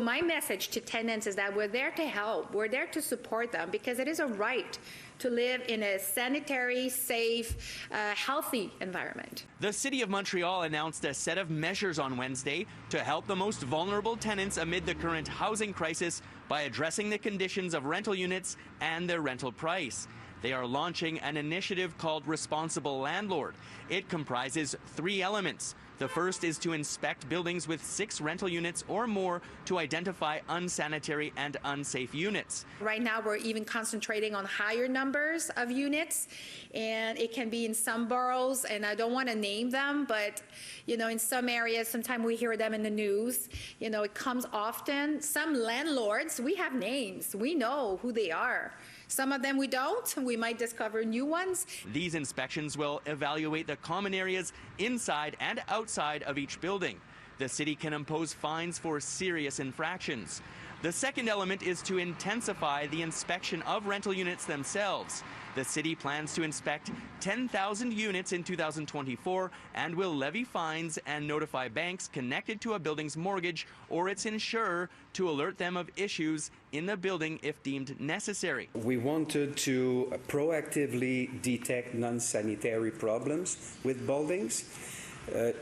My message to tenants is that we're there to help. We're there to support them because it is a right to live in a sanitary, safe, healthy environment. The City of Montreal announced a set of measures on Wednesday to help the most vulnerable tenants amid the current housing crisis by addressing the conditions of rental units and their rental price. They are launching an initiative called Responsible Landlord. It comprises 3 elements. The first is to inspect buildings with 6 rental units or more to identify unsanitary and unsafe units. Right now, we're even concentrating on higher numbers of units, and it can be in some boroughs, and I don't want to name them, but in some areas, sometimes we hear them in the news. It comes often. Some landlords, we have names. We know who they are. Some of them we don't. We might discover new ones. These inspections will evaluate the common areas inside and outside of each building. The city can impose fines for serious infractions. The second element is to intensify the inspection of rental units themselves. The city plans to inspect 10,000 units in 2024 and will levy fines and notify banks connected to a building's mortgage or its insurer to alert them of issues in the building if deemed necessary. We wanted to proactively detect non-sanitary problems with buildings.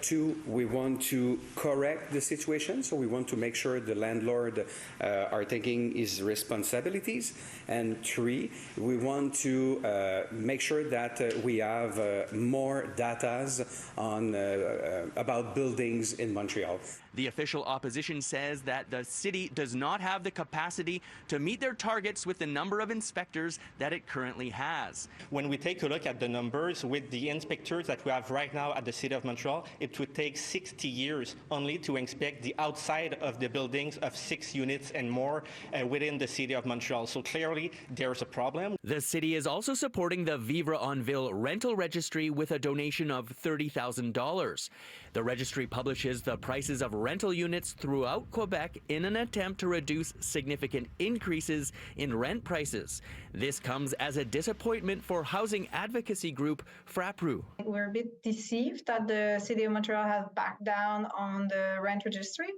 2, we want to correct the situation, so we want to make sure the landlord are taking his responsibilities. And 3, we want to make sure that we have more data on about buildings in Montreal. The official opposition says that the city does not have the capacity to meet their targets with the number of inspectors that it currently has. When we take a look at the numbers with the inspectors that we have right now at the City of Montreal, it would take 60 years only to inspect the outside of the buildings of 6 units and more within the City of Montreal. So clearly, there's a problem. The city is also supporting the Vivre en Ville rental registry with a donation of $30,000. The registry publishes the prices of rental units throughout Quebec in an attempt to reduce significant increases in rent prices. This comes as a disappointment for housing advocacy group Frappru. We're a bit deceived that the City of Montreal has backed down on the rent registry,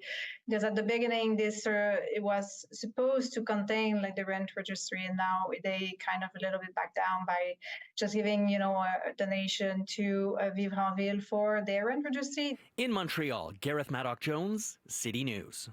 because at the beginning it was supposed to contain the rent registry, and now they kind of a little bit back down by just giving a donation to Vivre en Ville for their rent registry. In Montreal, Gareth Madoc-Jones, City News.